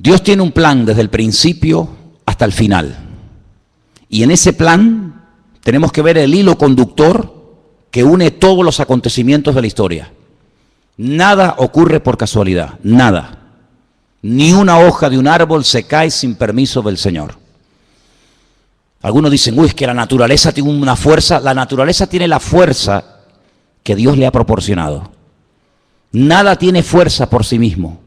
Dios tiene un plan desde el principio hasta el final. Y en ese plan tenemos que ver el hilo conductor que une todos los acontecimientos de la historia. Nada ocurre por casualidad, nada. Ni una hoja de un árbol se cae sin permiso del Señor. Algunos dicen, uy, es que la naturaleza tiene una fuerza. La naturaleza tiene la fuerza que Dios le ha proporcionado. Nada tiene fuerza por sí mismo.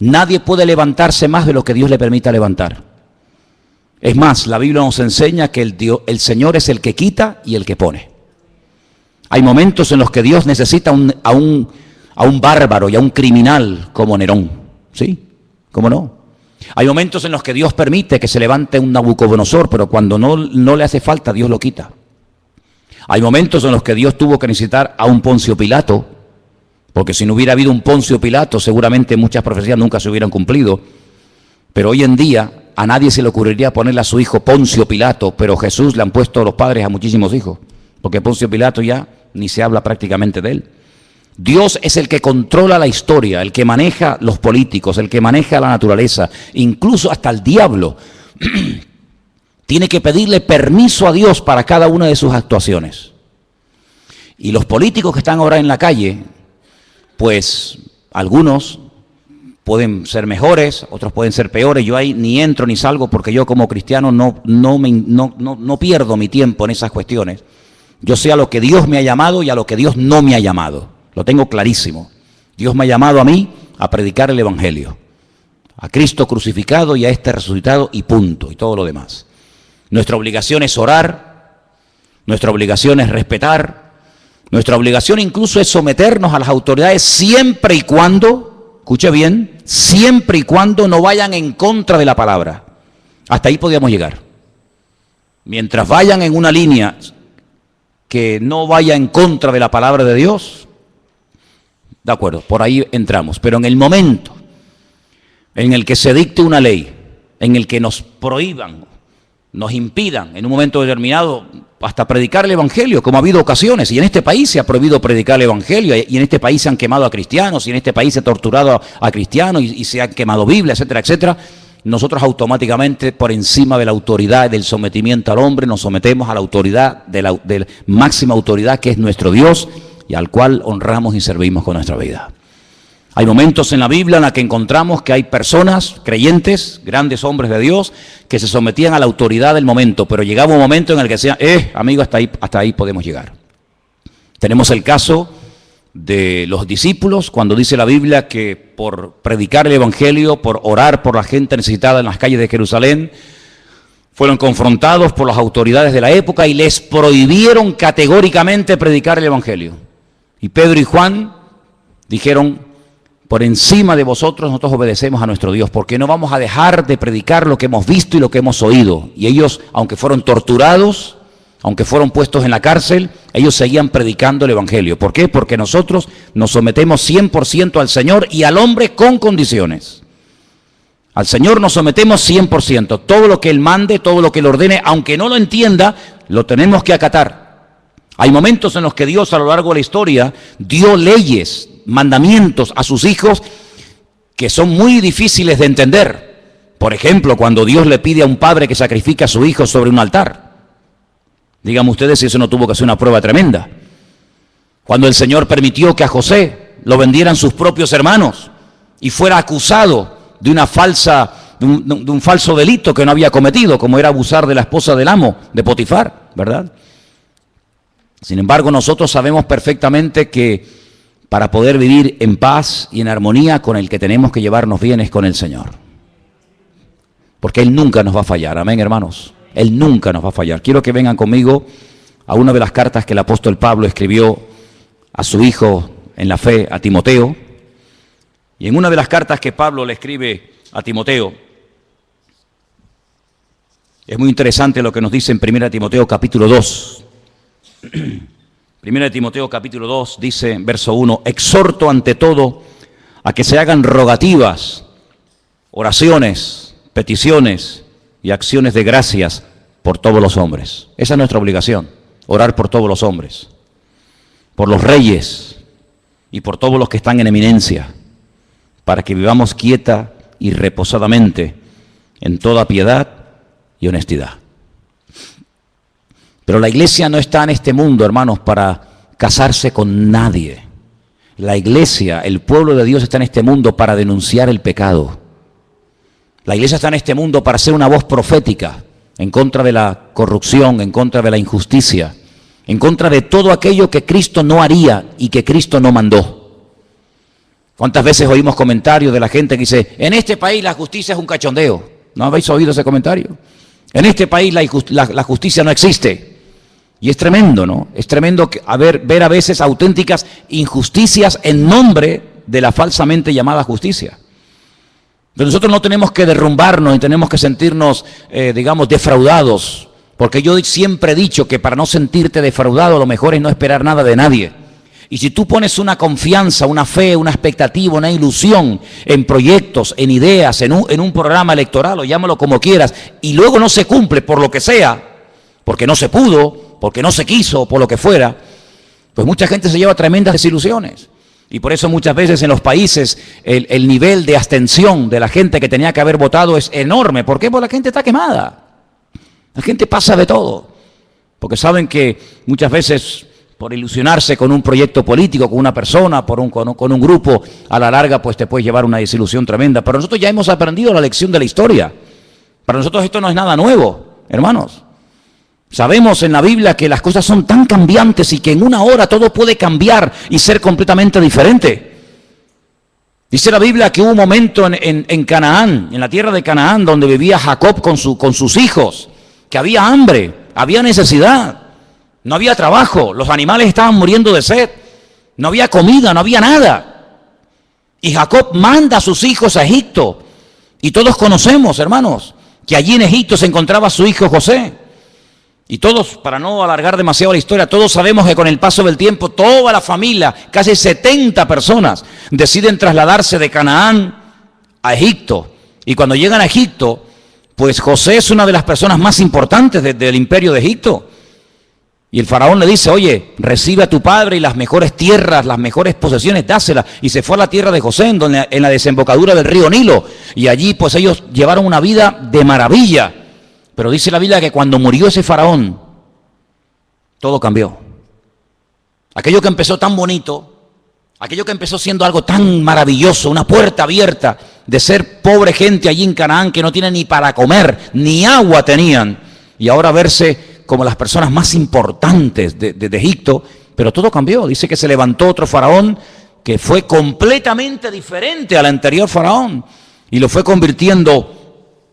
Nadie puede levantarse más de lo que Dios le permita levantar. Es más, la Biblia nos enseña que el Señor es el que quita y el que pone. Hay momentos en los que Dios necesita a un bárbaro y a un criminal como Nerón. ¿Sí? ¿Cómo no? Hay momentos en los que Dios permite que se levante un Nabucodonosor, pero cuando no le hace falta, Dios lo quita. Hay momentos en los que Dios tuvo que necesitar a un Poncio Pilato, porque si no hubiera habido un Poncio Pilato, seguramente muchas profecías nunca se hubieran cumplido. Pero hoy en día a nadie se le ocurriría ponerle a su hijo Poncio Pilato, pero Jesús le han puesto los padres a muchísimos hijos, porque Poncio Pilato ya ni se habla prácticamente de él. Dios es el que controla la historia, el que maneja los políticos, el que maneja la naturaleza, incluso hasta el diablo tiene que pedirle permiso a Dios para cada una de sus actuaciones. Y los políticos que están ahora en la calle, pues algunos pueden ser mejores, otros pueden ser peores. Yo ahí ni entro ni salgo porque yo como cristiano no pierdo mi tiempo en esas cuestiones. Yo sé a lo que Dios me ha llamado y a lo que Dios no me ha llamado. Lo tengo clarísimo. Dios me ha llamado a mí a predicar el Evangelio, a Cristo crucificado y a este resucitado y punto, y todo lo demás. Nuestra obligación es orar, nuestra obligación es respetar, nuestra obligación incluso es someternos a las autoridades siempre y cuando, escuche bien, siempre y cuando no vayan en contra de la palabra. Hasta ahí podíamos llegar. Mientras vayan en una línea que no vaya en contra de la palabra de Dios, de acuerdo, por ahí entramos. Pero en el momento en el que se dicte una ley, en el que nos prohíban, nos impidan en un momento determinado hasta predicar el Evangelio, como ha habido ocasiones, y en este país se ha prohibido predicar el Evangelio, y en este país se han quemado a cristianos, y en este país se ha torturado a cristianos, y se han quemado Biblias, etcétera, etcétera, nosotros automáticamente, por encima de la autoridad y del sometimiento al hombre, nos sometemos a la autoridad, de la máxima autoridad que es nuestro Dios, y al cual honramos y servimos con nuestra vida. Hay momentos en la Biblia en la que encontramos que hay personas, creyentes, grandes hombres de Dios, que se sometían a la autoridad del momento, pero llegaba un momento en el que decían, amigo, hasta ahí podemos llegar. Tenemos el caso de los discípulos, cuando dice la Biblia que por predicar el Evangelio, por orar por la gente necesitada en las calles de Jerusalén, fueron confrontados por las autoridades de la época y les prohibieron categóricamente predicar el Evangelio. Y Pedro y Juan dijeron, por encima de vosotros nosotros obedecemos a nuestro Dios, porque no vamos a dejar de predicar lo que hemos visto y lo que hemos oído. Y ellos, aunque fueron torturados, aunque fueron puestos en la cárcel, ellos seguían predicando el Evangelio. ¿Por qué? Porque nosotros nos sometemos 100% al Señor y al hombre con condiciones. Al Señor nos sometemos 100%. Todo lo que Él mande, todo lo que Él ordene, aunque no lo entienda, lo tenemos que acatar. Hay momentos en los que Dios a lo largo de la historia dio leyes, mandamientos a sus hijos que son muy difíciles de entender. Por ejemplo, cuando Dios le pide a un padre que sacrifique a su hijo sobre un altar. Díganme ustedes si eso no tuvo que ser una prueba tremenda. Cuando el Señor permitió que a José lo vendieran sus propios hermanos y fuera acusado de un falso delito que no había cometido, como era abusar de la esposa del amo, de Potifar, ¿verdad? Sin embargo, nosotros sabemos perfectamente que para poder vivir en paz y en armonía, con el que tenemos que llevarnos bien es con el Señor. Porque Él nunca nos va a fallar, amén, hermanos. Él nunca nos va a fallar. Quiero que vengan conmigo a una de las cartas que el apóstol Pablo escribió a su hijo en la fe, a Timoteo. Y en una de las cartas que Pablo le escribe a Timoteo, es muy interesante lo que nos dice en 1 Timoteo capítulo 2. 1 Timoteo capítulo 2 dice, verso 1, exhorto ante todo a que se hagan rogativas, oraciones, peticiones y acciones de gracias por todos los hombres. Esa es nuestra obligación, orar por todos los hombres, por los reyes y por todos los que están en eminencia, para que vivamos quieta y reposadamente en toda piedad y honestidad. Pero la iglesia no está en este mundo, hermanos, para casarse con nadie. La iglesia, el pueblo de Dios, está en este mundo para denunciar el pecado. La iglesia está en este mundo para ser una voz profética en contra de la corrupción, en contra de la injusticia, en contra de todo aquello que Cristo no haría y que Cristo no mandó. ¿Cuántas veces oímos comentarios de la gente que dice, en este país la justicia es un cachondeo? ¿No habéis oído ese comentario? En este país la justicia no existe. Y es tremendo, ¿no? Es tremendo ver a veces auténticas injusticias en nombre de la falsamente llamada justicia. Pero nosotros no tenemos que derrumbarnos y tenemos que sentirnos, digamos, defraudados. Porque yo siempre he dicho que para no sentirte defraudado, lo mejor es no esperar nada de nadie. Y si tú pones una confianza, una fe, una expectativa, una ilusión en proyectos, en ideas, en un programa electoral, o llámalo como quieras, y luego no se cumple por lo que sea, porque no se pudo, porque no se quiso, por lo que fuera, pues mucha gente se lleva tremendas desilusiones. Y por eso muchas veces en los países el nivel de abstención de la gente que tenía que haber votado es enorme. ¿Por qué? Porque la gente está quemada. La gente pasa de todo. Porque saben que muchas veces por ilusionarse con un proyecto político, con una persona, con un grupo, a la larga pues te puedes llevar una desilusión tremenda. Pero nosotros ya hemos aprendido la lección de la historia. Para nosotros esto no es nada nuevo, hermanos. Sabemos en la Biblia que las cosas son tan cambiantes y que en una hora todo puede cambiar y ser completamente diferente. Dice la Biblia que hubo un momento en Canaán, en la tierra de Canaán, donde vivía Jacob con sus hijos, que había hambre, había necesidad, no había trabajo, los animales estaban muriendo de sed, no había comida, no había nada. Y Jacob manda a sus hijos a Egipto. Y todos conocemos, hermanos, que allí en Egipto se encontraba su hijo José. Y todos, para no alargar demasiado la historia, todos sabemos que con el paso del tiempo, toda la familia, casi 70 personas, deciden trasladarse de Canaán a Egipto. Y cuando llegan a Egipto, pues José es una de las personas más importantes del imperio de Egipto. Y el faraón le dice, oye, recibe a tu padre y las mejores tierras, las mejores posesiones, dáselas. Y se fue a la tierra de José, en la desembocadura del río Nilo. Y allí pues ellos llevaron una vida de maravilla. Pero dice la Biblia que cuando murió ese faraón, todo cambió. Aquello que empezó tan bonito, aquello que empezó siendo algo tan maravilloso, una puerta abierta de ser pobre gente allí en Canaán que no tiene ni para comer, ni agua tenían, y ahora verse como las personas más importantes de Egipto, pero todo cambió. Dice que se levantó otro faraón que fue completamente diferente al anterior faraón y lo fue convirtiendo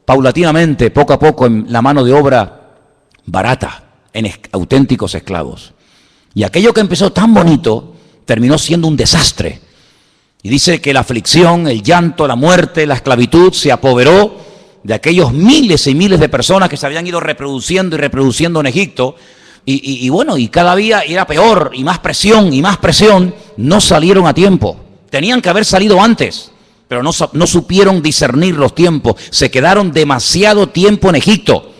paulatinamente, poco a poco, en la mano de obra barata, en auténticos esclavos. Y aquello que empezó tan bonito, terminó siendo un desastre. Y dice que la aflicción, el llanto, la muerte, la esclavitud se apoderó de aquellos miles y miles de personas que se habían ido reproduciendo y reproduciendo en Egipto. Y bueno, y cada día era peor, y más presión, no salieron a tiempo. Tenían que haber salido antes. Pero no supieron discernir los tiempos, se quedaron demasiado tiempo en Egipto.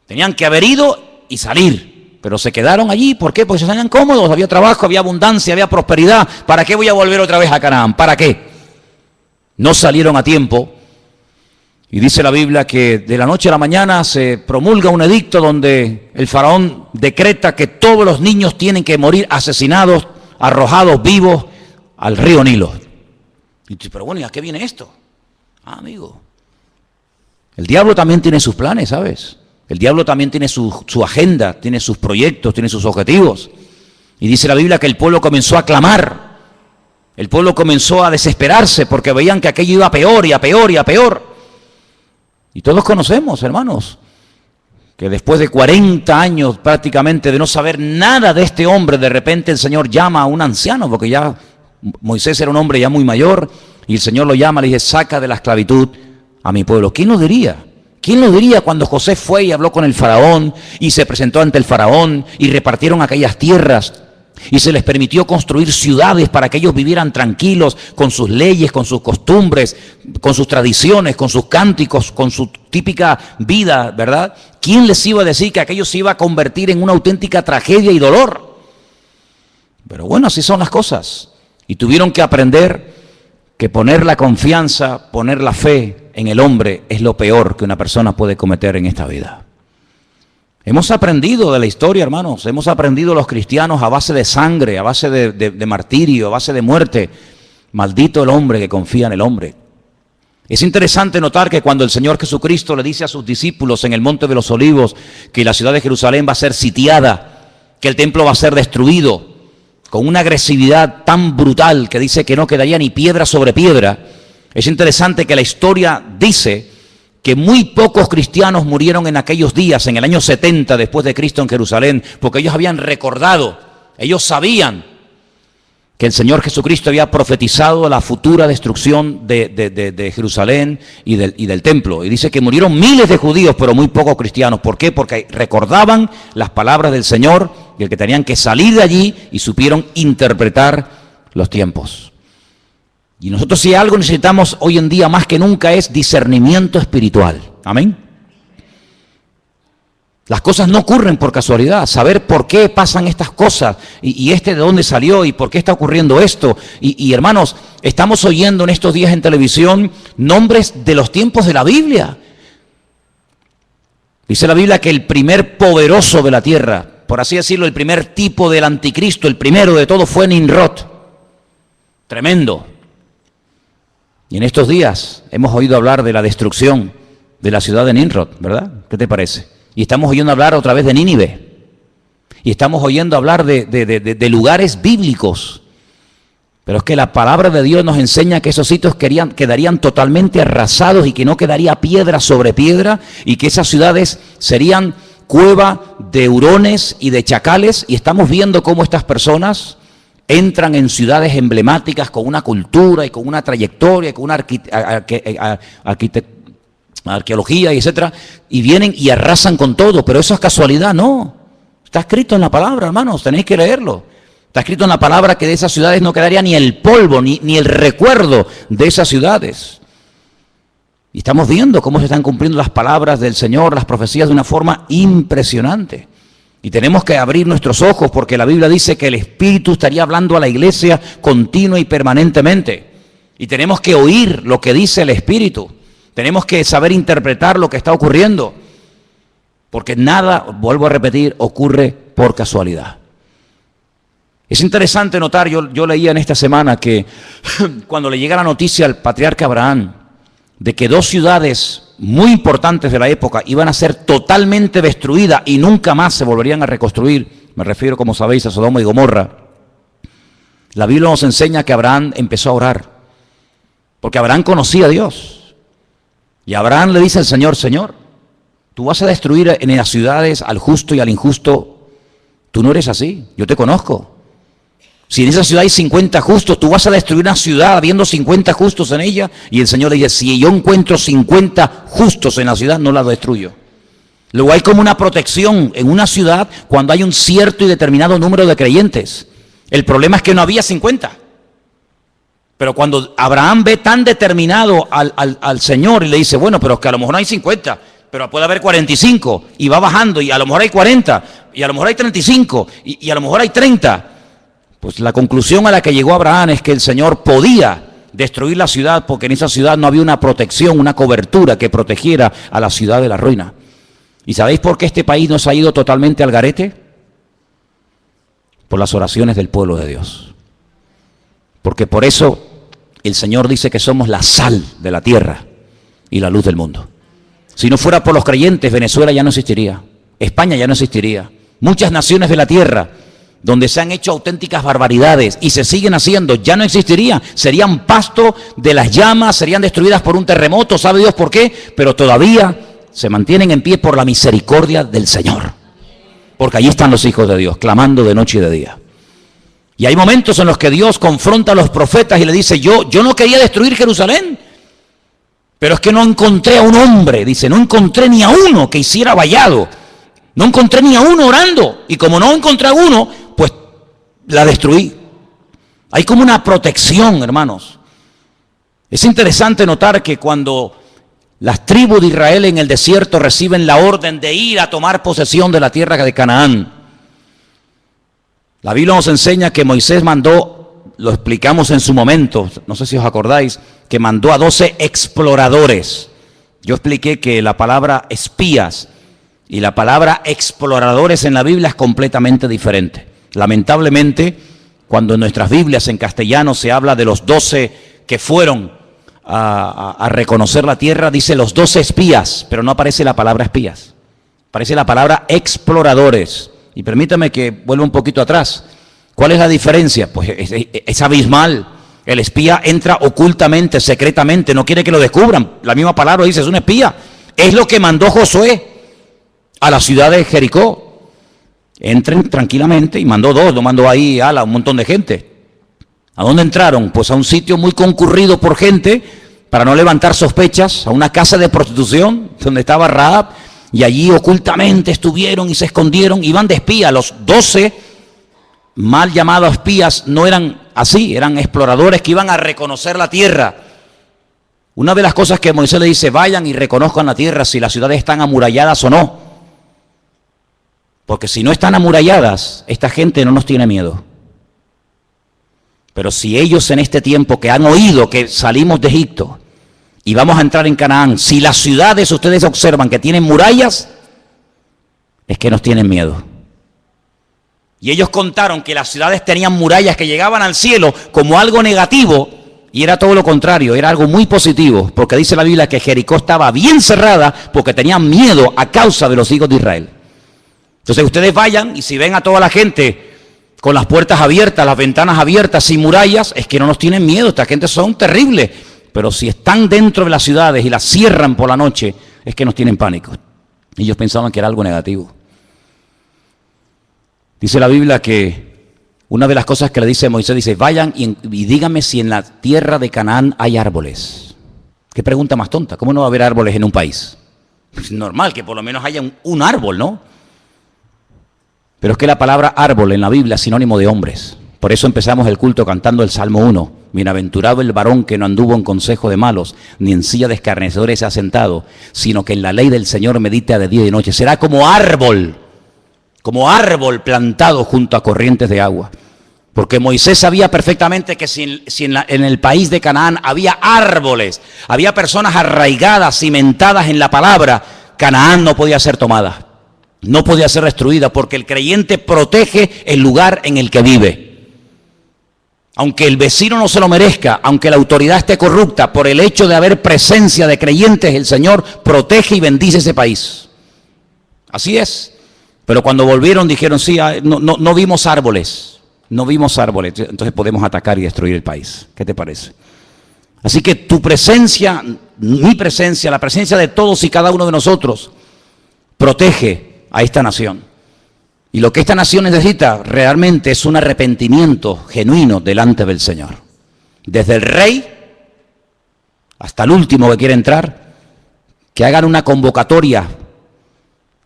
Tenían que haber ido y salir, pero se quedaron allí. ¿Por qué? Porque se sentían cómodos, había trabajo, había abundancia, había prosperidad. ¿Para qué voy a volver otra vez a Canaán? ¿Para qué? No salieron a tiempo. Y dice la Biblia que de la noche a la mañana se promulga un edicto donde el faraón decreta que todos los niños tienen que morir asesinados, arrojados vivos al río Nilo. Y dice, pero bueno, ¿y a qué viene esto? Amigo, el diablo también tiene sus planes, ¿sabes? El diablo también tiene su agenda, tiene sus proyectos, tiene sus objetivos. Y dice la Biblia que el pueblo comenzó a clamar, el pueblo comenzó a desesperarse porque veían que aquello iba a peor y a peor y a peor. Y todos conocemos, hermanos, que después de 40 años prácticamente de no saber nada de este hombre, de repente el Señor llama a un anciano, porque ya Moisés era un hombre ya muy mayor, y el Señor lo llama, le dice, saca de la esclavitud a mi pueblo. ¿Quién lo diría? ¿Quién lo diría cuando José fue y habló con el faraón y se presentó ante el faraón y repartieron aquellas tierras y se les permitió construir ciudades para que ellos vivieran tranquilos con sus leyes, con sus costumbres, con sus tradiciones, con sus cánticos, con su típica vida, ¿verdad? ¿Quién les iba a decir que aquello se iba a convertir en una auténtica tragedia y dolor? Pero bueno, así son las cosas. Y tuvieron que aprender que poner la confianza, poner la fe en el hombre es lo peor que una persona puede cometer en esta vida. Hemos aprendido de la historia, hermanos, hemos aprendido los cristianos a base de sangre, a base de martirio, a base de muerte. Maldito el hombre que confía en el hombre. Es interesante notar que cuando el Señor Jesucristo le dice a sus discípulos en el Monte de los Olivos que la ciudad de Jerusalén va a ser sitiada, que el templo va a ser destruido, con una agresividad tan brutal que dice que no quedaría ni piedra sobre piedra, es interesante que la historia dice que muy pocos cristianos murieron en aquellos días, en el año 70 después de Cristo en Jerusalén, porque ellos habían recordado, ellos sabían que el Señor Jesucristo había profetizado la futura destrucción de Jerusalén y del templo. Y dice que murieron miles de judíos, pero muy pocos cristianos. ¿Por qué? Porque recordaban las palabras del Señor y el que tenían que salir de allí y supieron interpretar los tiempos. Y nosotros si algo necesitamos hoy en día más que nunca es discernimiento espiritual. Amén. Las cosas no ocurren por casualidad, saber por qué pasan estas cosas y de dónde salió y por qué está ocurriendo esto. Y hermanos, estamos oyendo en estos días en televisión nombres de los tiempos de la Biblia. Dice la Biblia que el primer poderoso de la tierra, por así decirlo, el primer tipo del anticristo, el primero de todo fue Nimrod. Tremendo. Y en estos días hemos oído hablar de la destrucción de la ciudad de Nimrod, ¿verdad? ¿Qué te parece? Y estamos oyendo hablar otra vez de Nínive. Y estamos oyendo hablar de lugares bíblicos. Pero es que la palabra de Dios nos enseña que esos sitios quedarían totalmente arrasados y que no quedaría piedra sobre piedra y que esas ciudades serían cueva de hurones y de chacales. Y estamos viendo cómo estas personas entran en ciudades emblemáticas con una cultura y con una trayectoria y con una arqueología y etcétera, y vienen y arrasan con todo, pero eso es casualidad, no. Está escrito en la palabra, hermanos, tenéis que leerlo. Está escrito en la palabra que de esas ciudades no quedaría ni el polvo, ni el recuerdo de esas ciudades. Y estamos viendo cómo se están cumpliendo las palabras del Señor, las profecías de una forma impresionante. Y tenemos que abrir nuestros ojos porque la Biblia dice que el Espíritu estaría hablando a la iglesia continua y permanentemente. Y tenemos que oír lo que dice el Espíritu. Tenemos que saber interpretar lo que está ocurriendo, porque nada, vuelvo a repetir, ocurre por casualidad. Es interesante notar, yo leía en esta semana que cuando le llega la noticia al patriarca Abraham de que dos ciudades muy importantes de la época iban a ser totalmente destruidas y nunca más se volverían a reconstruir, me refiero, como sabéis, a Sodoma y Gomorra, la Biblia nos enseña que Abraham empezó a orar, porque Abraham conocía a Dios. Y Abraham le dice al Señor, Señor, tú vas a destruir en las ciudades al justo y al injusto. Tú no eres así, yo te conozco. Si en esa ciudad hay 50 justos, tú vas a destruir una ciudad habiendo 50 justos en ella. Y el Señor le dice, si yo encuentro 50 justos en la ciudad, no la destruyo. Luego hay como una protección en una ciudad cuando hay un cierto y determinado número de creyentes. El problema es que no había 50. Pero cuando Abraham ve tan determinado al Señor y le dice, bueno, pero es que a lo mejor no hay 50, pero puede haber 45, y va bajando, y a lo mejor hay 40, y a lo mejor hay 35, y a lo mejor hay 30. Pues la conclusión a la que llegó Abraham es que el Señor podía destruir la ciudad porque en esa ciudad no había una protección, una cobertura que protegiera a la ciudad de la ruina. ¿Y sabéis por qué este país nos ha ido totalmente al garete? Por las oraciones del pueblo de Dios. Porque por eso el Señor dice que somos la sal de la tierra y la luz del mundo. Si no fuera por los creyentes, Venezuela ya no existiría, España ya no existiría. Muchas naciones de la tierra donde se han hecho auténticas barbaridades y se siguen haciendo, ya no existirían. Serían pasto de las llamas, serían destruidas por un terremoto, ¿sabe Dios por qué? Pero todavía se mantienen en pie por la misericordia del Señor. Porque allí están los hijos de Dios, clamando de noche y de día. Y hay momentos en los que Dios confronta a los profetas y le dice, yo no quería destruir Jerusalén, pero es que no encontré a un hombre, dice, no encontré ni a uno que hiciera vallado, no encontré ni a uno orando, y como no encontré a uno, pues la destruí. Hay como una protección, hermanos. Es interesante notar que cuando las tribus de Israel en el desierto reciben la orden de ir a tomar posesión de la tierra de Canaán, la Biblia nos enseña que Moisés mandó lo explicamos en su momento, no sé si os acordáis, que mandó a 12 exploradores. Yo expliqué que la palabra espías y la palabra exploradores en la Biblia es completamente diferente. Lamentablemente, cuando en nuestras Biblias en castellano se habla de los 12 que fueron a reconocer la tierra, dice los 12 espías, pero no aparece la palabra espías, aparece la palabra exploradores. Y permítame que vuelva un poquito atrás. ¿Cuál es la diferencia? Pues es abismal. El espía entra ocultamente, secretamente, no quiere que lo descubran. La misma palabra dice, es un espía. Es lo que mandó Josué a la ciudad de Jericó. Entren tranquilamente, y mandó 2, lo mandó ahí a un montón de gente. ¿A dónde entraron? Pues a un sitio muy concurrido por gente, para no levantar sospechas, a una casa de prostitución, donde estaba Rahab, y allí ocultamente estuvieron y se escondieron, iban de espía. Los 12 mal llamados espías no eran así, eran exploradores que iban a reconocer la tierra. Una de las cosas que Moisés le dice, vayan y reconozcan la tierra, si las ciudades están amuralladas o no. Porque si no están amuralladas, esta gente no nos tiene miedo. Pero si ellos en este tiempo que han oído que salimos de Egipto y vamos a entrar en Canaán, si las ciudades ustedes observan que tienen murallas, es que nos tienen miedo. Y ellos contaron que las ciudades tenían murallas que llegaban al cielo como algo negativo, y era todo lo contrario, era algo muy positivo, porque dice la Biblia que Jericó estaba bien cerrada porque tenían miedo a causa de los hijos de Israel. Entonces ustedes vayan, y si ven a toda la gente con las puertas abiertas, las ventanas abiertas, sin murallas, es que no nos tienen miedo, esta gente son terribles. Pero si están dentro de las ciudades y las cierran por la noche, es que nos tienen pánico. Ellos pensaban que era algo negativo. Dice la Biblia que una de las cosas que le dice Moisés, dice, vayan y díganme si en la tierra de Canaán hay árboles. Qué pregunta más tonta, ¿cómo no va a haber árboles en un país? Es normal que por lo menos haya un árbol, ¿no? Pero es que la palabra árbol en la Biblia es sinónimo de hombres. Por eso empezamos el culto cantando el Salmo 1. Bienaventurado el varón que no anduvo en consejo de malos, ni en silla de escarnecedores se ha sentado, sino que en la ley del Señor medita de día y de noche. Será como árbol plantado junto a corrientes de agua. Porque Moisés sabía perfectamente que si en el país de Canaán había árboles, había personas arraigadas, cimentadas en la palabra, Canaán no podía ser tomada. No podía ser destruida, porque el creyente protege el lugar en el que vive. Aunque el vecino no se lo merezca, aunque la autoridad esté corrupta, por el hecho de haber presencia de creyentes, el Señor protege y bendice ese país. Así es. Pero cuando volvieron dijeron, sí, no vimos árboles, entonces podemos atacar y destruir el país. ¿Qué te parece? Así que tu presencia, mi presencia, la presencia de todos y cada uno de nosotros, protege a esta nación. Y lo que esta nación necesita realmente es un arrepentimiento genuino delante del Señor. Desde el rey hasta el último que quiere entrar, que hagan una convocatoria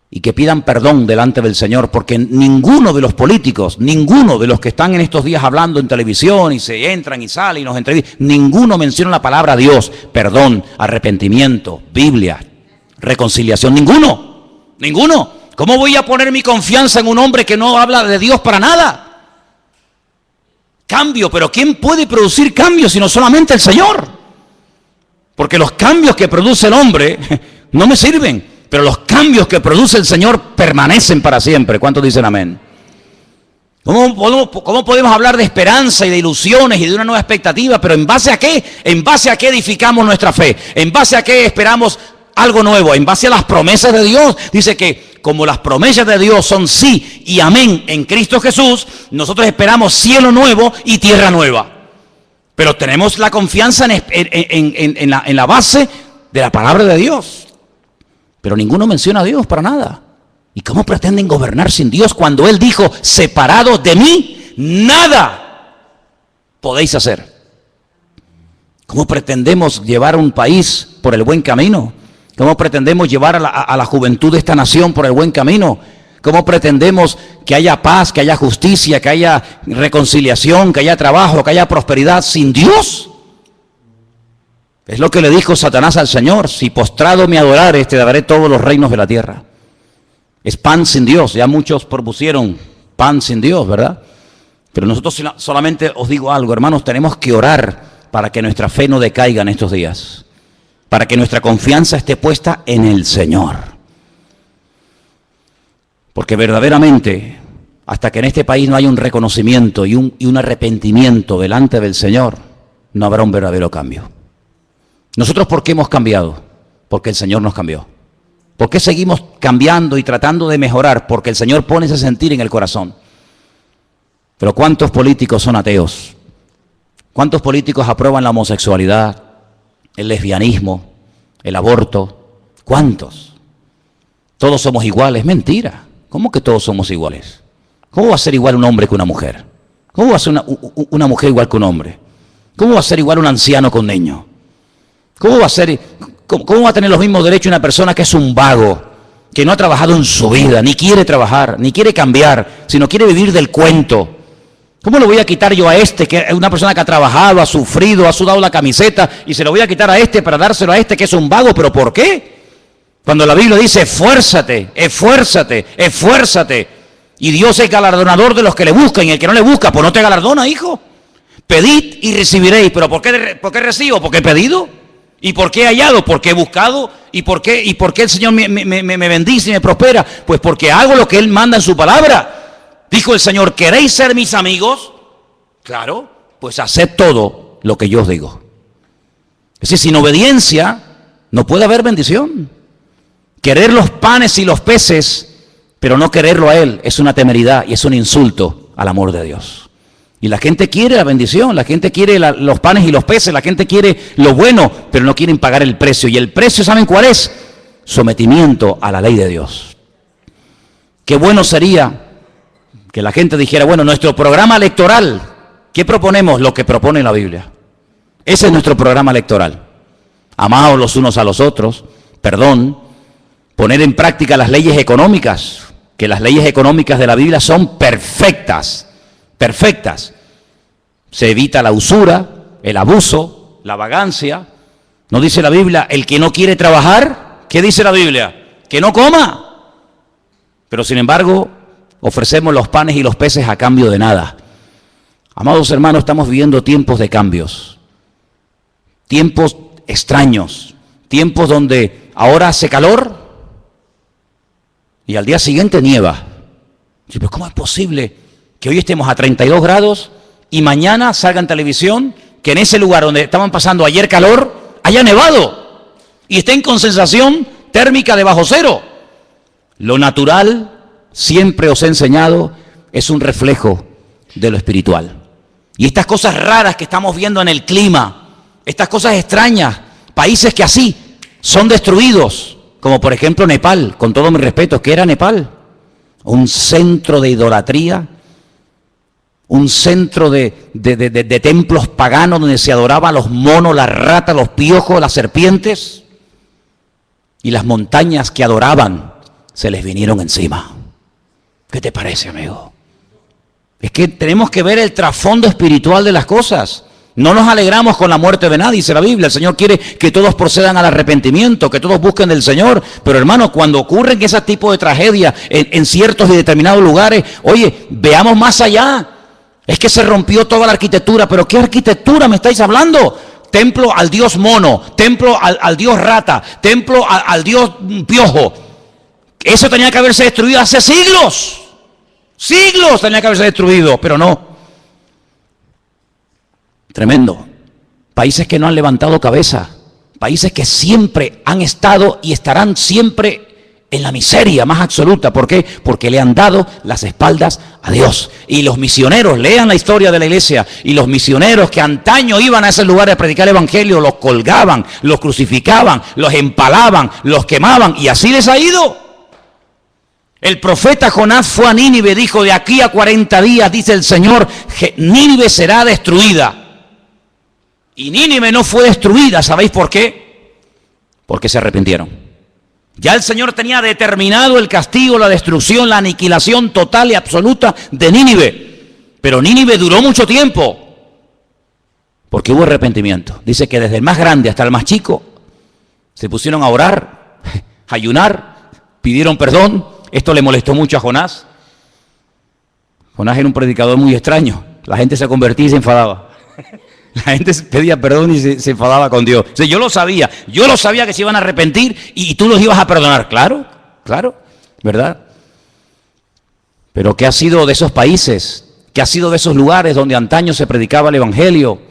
y que pidan perdón delante del Señor, porque ninguno de los políticos, ninguno de los que están en estos días hablando en televisión y se entran y salen y nos entrevistan, ninguno menciona la palabra Dios, perdón, arrepentimiento, Biblia, reconciliación, ninguno. ¿Cómo voy a poner mi confianza en un hombre que no habla de Dios para nada? Cambio, pero ¿quién puede producir cambios sino solamente el Señor? Porque los cambios que produce el hombre no me sirven, pero los cambios que produce el Señor permanecen para siempre. ¿Cuántos dicen amén? ¿Cómo podemos hablar de esperanza y de ilusiones y de una nueva expectativa? Pero ¿en base a qué? ¿En base a qué edificamos nuestra fe? ¿En base a qué esperamos algo nuevo? En base a las promesas de Dios. Dice que como las promesas de Dios son sí y amén en Cristo Jesús, nosotros esperamos cielo nuevo y tierra nueva. Pero tenemos la confianza en la base de la palabra de Dios. Pero ninguno menciona a Dios para nada. ¿Y cómo pretenden gobernar sin Dios cuando Él dijo, separados de mí, nada podéis hacer? ¿Cómo pretendemos llevar un país por el buen camino? ¿Cómo pretendemos llevar a la juventud de esta nación por el buen camino? ¿Cómo pretendemos que haya paz, que haya justicia, que haya reconciliación, que haya trabajo, que haya prosperidad sin Dios? Es lo que le dijo Satanás al Señor: si postrado me adorares, te daré todos los reinos de la tierra. Es pan sin Dios. Ya muchos propusieron pan sin Dios, ¿verdad? Pero nosotros solamente os digo algo, hermanos, tenemos que orar para que nuestra fe no decaiga en estos días, para que nuestra confianza esté puesta en el Señor. Porque verdaderamente, hasta que en este país no haya un reconocimiento y un arrepentimiento delante del Señor, no habrá un verdadero cambio. ¿Nosotros por qué hemos cambiado? Porque el Señor nos cambió. ¿Por qué seguimos cambiando y tratando de mejorar? Porque el Señor pone ese sentir en el corazón. Pero ¿cuántos políticos son ateos? ¿Cuántos políticos aprueban la homosexualidad, el lesbianismo, el aborto? ¿Cuántos? Todos somos iguales. Mentira. ¿Cómo que todos somos iguales? ¿Cómo va a ser igual un hombre que una mujer? ¿Cómo va a ser una mujer igual que un hombre? ¿Cómo va a ser igual un anciano que un niño? ¿Cómo va a tener los mismos derechos una persona que es un vago, que no ha trabajado en su vida, ni quiere trabajar, ni quiere cambiar, sino quiere vivir del cuento? ¿Cómo le voy a quitar yo a este, que es una persona que ha trabajado, ha sufrido, ha sudado la camiseta, y se lo voy a quitar a este para dárselo a este que es un vago? ¿Pero por qué? Cuando la Biblia dice, esfuérzate, esfuérzate, esfuérzate. Y Dios es galardonador de los que le buscan, y el que no le busca, pues no te galardona, hijo. Pedid y recibiréis. ¿Pero por qué recibo? Porque he pedido. ¿Y por qué he hallado? Porque he buscado. ¿Y por qué el Señor me bendice y me prospera? Pues porque hago lo que Él manda en su palabra. Dijo el Señor, ¿queréis ser mis amigos? Claro, pues haced todo lo que yo os digo. Es decir, sin obediencia no puede haber bendición. Querer los panes y los peces, pero no quererlo a Él, es una temeridad y es un insulto al amor de Dios. Y la gente quiere la bendición, la gente quiere los panes y los peces, la gente quiere lo bueno, pero no quieren pagar el precio. Y el precio, ¿saben cuál es? Sometimiento a la ley de Dios. Qué bueno sería que la gente dijera, bueno, nuestro programa electoral, ¿qué proponemos? Lo que propone la Biblia. Ese es nuestro programa electoral. Amaos los unos a los otros, perdón, poner en práctica las leyes económicas, que las leyes económicas de la Biblia son perfectas, perfectas. Se evita la usura, el abuso, la vagancia. ¿No dice la Biblia, el que no quiere trabajar? ¿Qué dice la Biblia? Que no coma. Pero sin embargo, ofrecemos los panes y los peces a cambio de nada. Amados hermanos, estamos viviendo tiempos de cambios, tiempos extraños, tiempos donde ahora hace calor y al día siguiente nieva. Pero ¿cómo es posible que hoy estemos a 32 grados y mañana salga en televisión que en ese lugar donde estaban pasando ayer calor haya nevado y estén con sensación térmica de bajo cero? Lo natural, siempre os he enseñado, es un reflejo de lo espiritual. Y estas cosas raras que estamos viendo en el clima, estas cosas extrañas, países que así son destruidos, como por ejemplo Nepal, con todo mi respeto, ¿qué era Nepal? Un centro de idolatría, un centro de templos paganos donde se adoraban los monos, las ratas, los piojos, las serpientes, y las montañas que adoraban se les vinieron encima. ¿Qué te parece, amigo? Es que tenemos que ver el trasfondo espiritual de las cosas. No nos alegramos con la muerte de nadie, dice la Biblia. El Señor quiere que todos procedan al arrepentimiento, que todos busquen del Señor. Pero hermano, cuando ocurren ese tipo de tragedias en ciertos y determinados lugares, oye, veamos más allá. Es que se rompió toda la arquitectura. ¿Pero qué arquitectura me estáis hablando? Templo al dios mono, templo al dios rata, templo al dios piojo. Eso tenía que haberse destruido hace siglos. Siglos tenía que haberse destruido, pero no. Tremendo. Países que no han levantado cabeza. Países que siempre han estado y estarán siempre en la miseria más absoluta. ¿Por qué? Porque le han dado las espaldas a Dios. Y los misioneros, lean la historia de la iglesia, y los misioneros que antaño iban a esos lugares a predicar el evangelio, los colgaban, los crucificaban, los empalaban, los quemaban, y así les ha ido. El profeta Jonás fue a Nínive, dijo, de aquí a 40 días, dice el Señor, Nínive será destruida. Y Nínive no fue destruida, ¿sabéis por qué? Porque se arrepintieron. Ya el Señor tenía determinado el castigo, la destrucción, la aniquilación total y absoluta de Nínive. Pero Nínive duró mucho tiempo, porque hubo arrepentimiento. Dice que desde el más grande hasta el más chico se pusieron a orar, a ayunar, pidieron perdón. Esto le molestó mucho a Jonás. Jonás era un predicador muy extraño. la gente se convertía y se enfadaba. La gente pedía perdón y se enfadaba con Dios. O sea, yo lo sabía que se iban a arrepentir y tú los ibas a perdonar. Claro, ¿verdad? Pero ¿qué ha sido de esos países? ¿Qué ha sido de esos lugares donde antaño se predicaba el evangelio?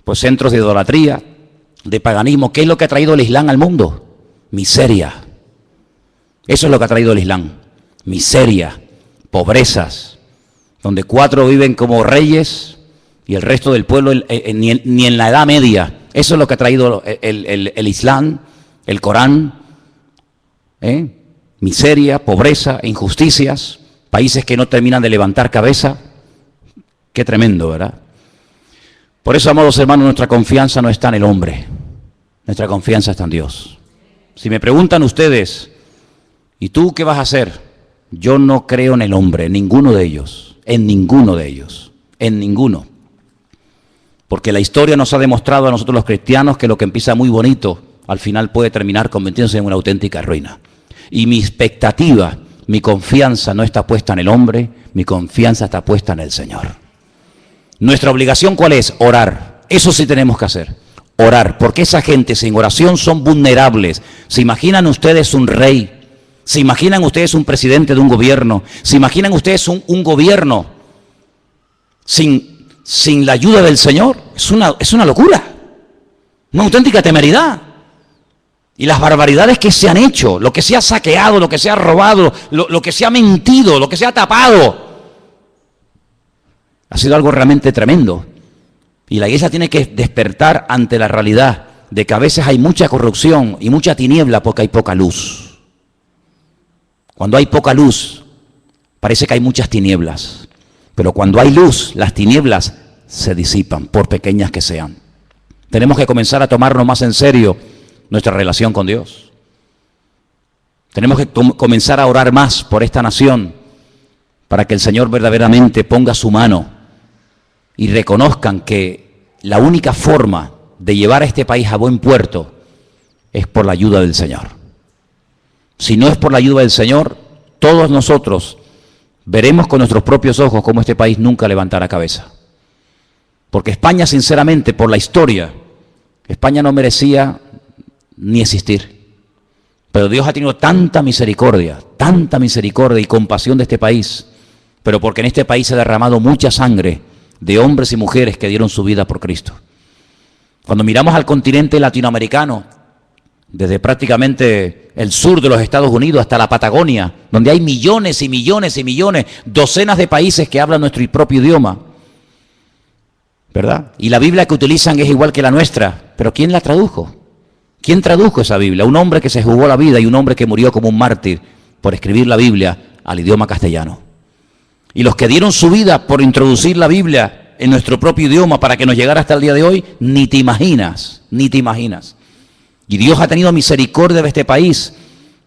Pues centros de idolatría, de paganismo. ¿Qué es lo que ha traído el Islam al mundo? Miseria. Eso es lo que ha traído el Islam. Miseria, pobrezas, donde 4 viven como reyes y el resto del pueblo ni en la Edad Media. Eso es lo que ha traído el Islam, el Corán. Miseria, pobreza, injusticias, países que no terminan de levantar cabeza. Qué tremendo, ¿verdad? Por eso, amados hermanos, nuestra confianza no está en el hombre, nuestra confianza está en Dios. Si me preguntan ustedes, ¿y tú qué vas a hacer? Yo no creo en el hombre, en ninguno de ellos, en ninguno. Porque la historia nos ha demostrado a nosotros los cristianos que lo que empieza muy bonito, al final puede terminar convirtiéndose en una auténtica ruina. Y mi expectativa, mi confianza no está puesta en el hombre, mi confianza está puesta en el Señor. Nuestra obligación, ¿cuál es? Orar. Eso sí tenemos que hacer. Orar, porque esa gente sin oración son vulnerables. ¿Se imaginan ustedes un rey? ¿Se imaginan ustedes un presidente de un gobierno? ¿Se imaginan ustedes un gobierno sin la ayuda del Señor? Es una locura, una auténtica temeridad. Y las barbaridades que se han hecho, lo que se ha saqueado, lo que se ha robado, lo que se ha mentido, lo que se ha tapado, ha sido algo realmente tremendo. Y la iglesia tiene que despertar ante la realidad de que a veces hay mucha corrupción y mucha tiniebla porque hay poca luz. Cuando hay poca luz, parece que hay muchas tinieblas. Pero cuando hay luz, las tinieblas se disipan, por pequeñas que sean. Tenemos que comenzar a tomarnos más en serio nuestra relación con Dios. Tenemos que comenzar a orar más por esta nación para que el Señor verdaderamente ponga su mano y reconozcan que la única forma de llevar a este país a buen puerto es por la ayuda del Señor. Si no es por la ayuda del Señor, todos nosotros veremos con nuestros propios ojos cómo este país nunca levantará cabeza. Porque España, sinceramente, por la historia, España no merecía ni existir. Pero Dios ha tenido tanta misericordia y compasión de este país, pero porque en este país se ha derramado mucha sangre de hombres y mujeres que dieron su vida por Cristo. Cuando miramos al continente latinoamericano, desde prácticamente el sur de los Estados Unidos hasta la Patagonia, donde hay millones y millones y millones, docenas de países que hablan nuestro propio idioma, ¿verdad? Y la Biblia que utilizan es igual que la nuestra, pero ¿quién la tradujo? ¿Quién tradujo esa Biblia? Un hombre que se jugó la vida y un hombre que murió como un mártir por escribir la Biblia al idioma castellano. Y los que dieron su vida por introducir la Biblia en nuestro propio idioma para que nos llegara hasta el día de hoy, ni te imaginas. Y Dios ha tenido misericordia de este país,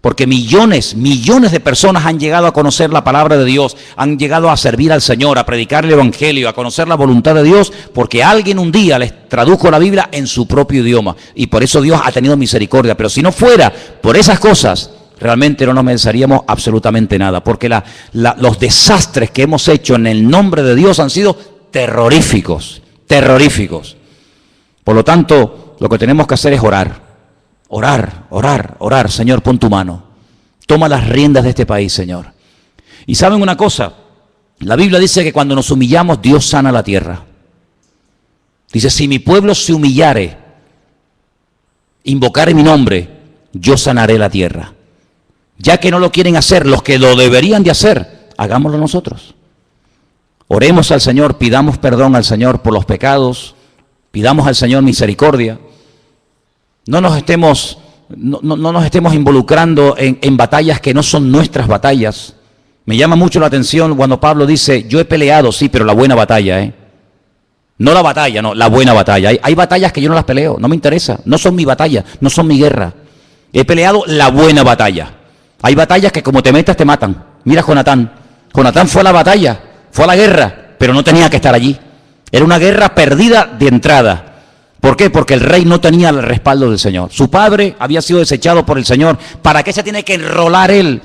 porque millones de personas han llegado a conocer la palabra de Dios, han llegado a servir al Señor, a predicar el Evangelio, a conocer la voluntad de Dios, porque alguien un día les tradujo la Biblia en su propio idioma. Y por eso Dios ha tenido misericordia. Pero si no fuera por esas cosas, realmente no nos mereceríamos absolutamente nada, porque los desastres que hemos hecho en el nombre de Dios han sido terroríficos. Por lo tanto, lo que tenemos que hacer es orar. Señor, pon tu mano. Toma las riendas de este país, Señor. Y ¿saben una cosa? La Biblia dice que cuando nos humillamos, Dios sana la tierra. Dice, si mi pueblo se humillare, invocare mi nombre, yo sanaré la tierra. Ya que no lo quieren hacer los que lo deberían de hacer, hagámoslo nosotros. Oremos al Señor, pidamos perdón al Señor por los pecados, pidamos al Señor misericordia. No nos estemos involucrando en batallas que no son nuestras batallas. Me llama mucho la atención cuando Pablo dice, yo he peleado, sí, pero la buena batalla, No la batalla, no, la buena batalla. Hay batallas que yo no las peleo, no me interesa, no son mi batalla, no son mi guerra. He peleado la buena batalla. Hay batallas que como te metas te matan. Mira Jonatán. Jonatán fue a la batalla, fue a la guerra, pero no tenía que estar allí. Era una guerra perdida de entrada. ¿Por qué? Porque el rey no tenía el respaldo del Señor. Su padre había sido desechado por el Señor. ¿Para qué se tiene que enrolar él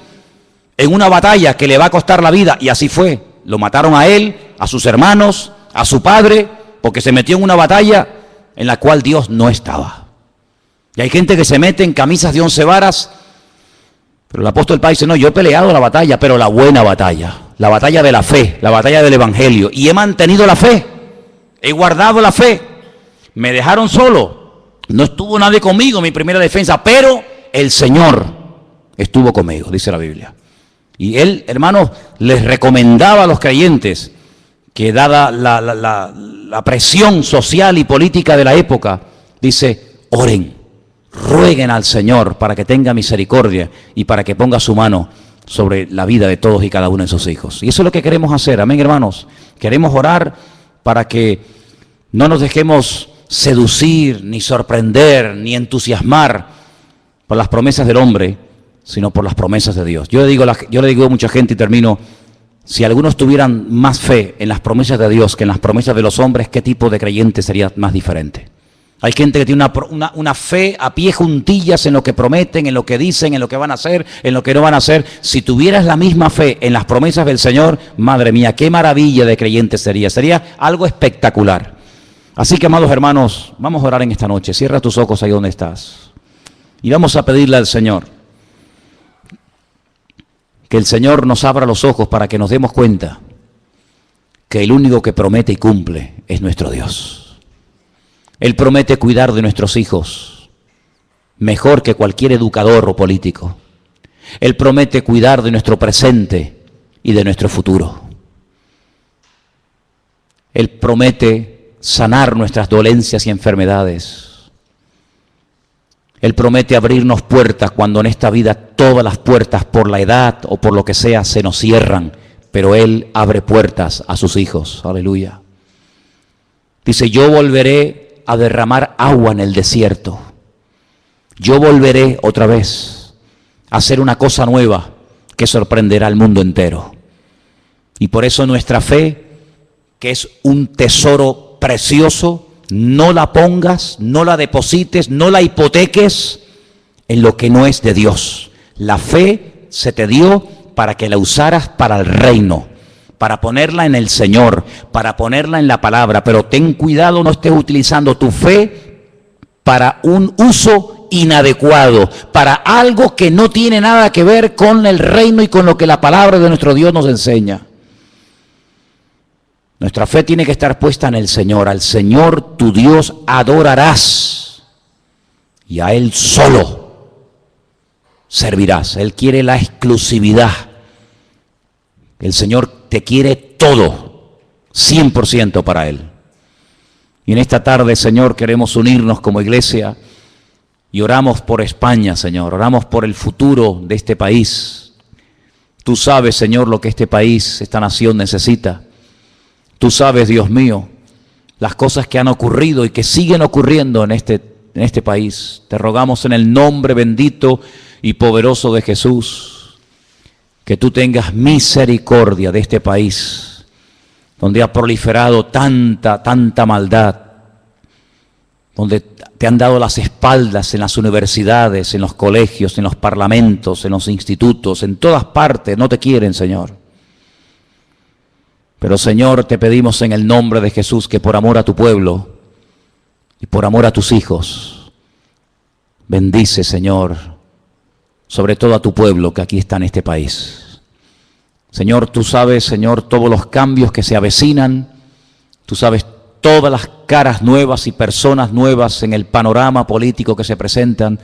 en una batalla que le va a costar la vida? Y así fue. Lo mataron a él, a sus hermanos, a su padre porque se metió en una batalla en la cual Dios no estaba. Y hay gente que se mete en camisas de 11 varas, pero el apóstol Pablo dice, no, yo he peleado la batalla, pero la buena batalla, la batalla de la fe, la batalla del evangelio, y he mantenido la fe, he guardado la fe. Me dejaron solo, no estuvo nadie conmigo en mi primera defensa, pero el Señor estuvo conmigo, dice la Biblia. Y él, hermanos, les recomendaba a los creyentes que dada la presión social y política de la época, dice, oren, rueguen al Señor para que tenga misericordia y para que ponga su mano sobre la vida de todos y cada uno de sus hijos. Y eso es lo que queremos hacer, amén, hermanos. Queremos orar para que no nos dejemos seducir, ni sorprender, ni entusiasmar por las promesas del hombre, sino por las promesas de Dios. Yo le digo a mucha gente y termino, si algunos tuvieran más fe en las promesas de Dios que en las promesas de los hombres, ¿qué tipo de creyente sería más diferente? Hay gente que tiene una fe a pie juntillas en lo que prometen, en lo que dicen, en lo que van a hacer, en lo que no van a hacer. Si tuvieras la misma fe en las promesas del Señor, madre mía, qué maravilla de creyente sería. Sería algo espectacular. Así que, amados hermanos, vamos a orar en esta noche. Cierra tus ojos ahí donde estás. Y vamos a pedirle al Señor que el Señor nos abra los ojos para que nos demos cuenta que el único que promete y cumple es nuestro Dios. Él promete cuidar de nuestros hijos mejor que cualquier educador o político. Él promete cuidar de nuestro presente y de nuestro futuro. Él promete sanar nuestras dolencias y enfermedades. Él promete abrirnos puertas cuando en esta vida todas las puertas por la edad o por lo que sea se nos cierran, pero Él abre puertas a sus hijos. Aleluya. Dice, yo volveré a derramar agua en el desierto. Yo volveré otra vez a hacer una cosa nueva que sorprenderá al mundo entero. Y por eso nuestra fe, que es un tesoro precioso, no la pongas, no la deposites, no la hipoteques en lo que no es de Dios. La fe se te dio para que la usaras para el reino, para ponerla en el Señor, para ponerla en la palabra. Pero ten cuidado, no estés utilizando tu fe para un uso inadecuado, para algo que no tiene nada que ver con el reino y con lo que la palabra de nuestro Dios nos enseña. Nuestra fe tiene que estar puesta en el Señor. Al Señor tu Dios adorarás y a Él solo servirás. Él quiere la exclusividad. El Señor te quiere todo, 100% para Él. Y en esta tarde, Señor, queremos unirnos como iglesia y oramos por España, Señor. Oramos por el futuro de este país. Tú sabes, Señor, lo que este país, esta nación necesita. Tú sabes, Dios mío, las cosas que han ocurrido y que siguen ocurriendo en este país. Te rogamos en el nombre bendito y poderoso de Jesús, que tú tengas misericordia de este país, donde ha proliferado tanta maldad, donde te han dado las espaldas en las universidades, en los colegios, en los parlamentos, en los institutos, en todas partes. No te quieren, Señor. Pero, Señor, te pedimos en el nombre de Jesús que por amor a tu pueblo y por amor a tus hijos, bendice, Señor, sobre todo a tu pueblo que aquí está en este país. Señor, tú sabes, Señor, todos los cambios que se avecinan, tú sabes todas las caras nuevas y personas nuevas en el panorama político que se presentan.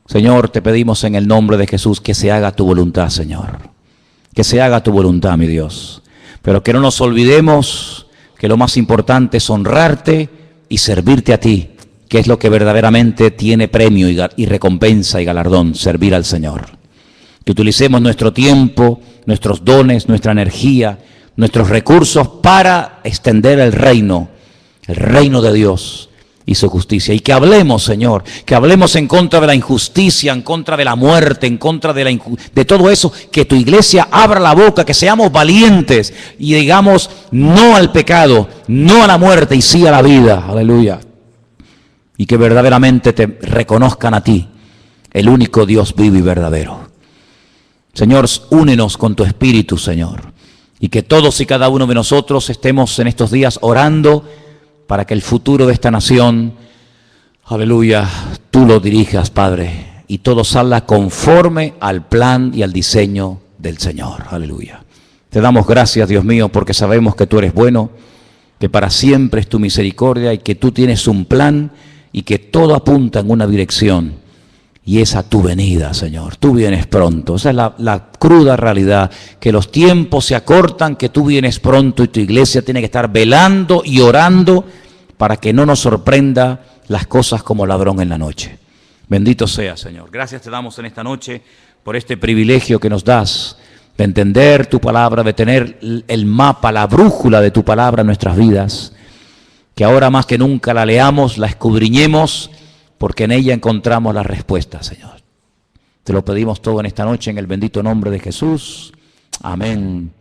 Señor, te pedimos en el nombre de Jesús que se haga tu voluntad, Señor. Que se haga tu voluntad, mi Dios. Pero que no nos olvidemos que lo más importante es honrarte y servirte a ti, que es lo que verdaderamente tiene premio y recompensa y galardón, servir al Señor. Que utilicemos nuestro tiempo, nuestros dones, nuestra energía, nuestros recursos para extender el reino de Dios y su justicia. Y que hablemos, Señor, que hablemos en contra de la injusticia, en contra de la muerte, en contra de todo eso. Que tu iglesia abra la boca, que seamos valientes y digamos no al pecado, no a la muerte y sí a la vida. Aleluya. Y que verdaderamente te reconozcan a ti, el único Dios vivo y verdadero. Señor, únenos con tu Espíritu, Señor. Y que todos y cada uno de nosotros estemos en estos días orando para que el futuro de esta nación, aleluya, tú lo dirijas, Padre, y todo salga conforme al plan y al diseño del Señor. Aleluya. Te damos gracias, Dios mío, porque sabemos que tú eres bueno, que para siempre es tu misericordia y que tú tienes un plan y que todo apunta en una dirección. Y es a tu venida, Señor. Tú vienes pronto. Esa es la cruda realidad, que los tiempos se acortan, que tú vienes pronto y tu iglesia tiene que estar velando y orando para que no nos sorprenda las cosas como ladrón en la noche. Bendito sea, Señor. Gracias te damos en esta noche por este privilegio que nos das de entender tu palabra, de tener el mapa, la brújula de tu palabra en nuestras vidas. Que ahora más que nunca la leamos, la escudriñemos, porque en ella encontramos la respuesta, Señor. Te lo pedimos todo en esta noche en el bendito nombre de Jesús. Amén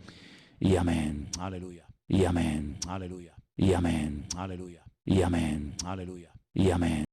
y amén. Aleluya. Y amén. Aleluya. Y amén. Aleluya. Y amén. Aleluya. Y amén.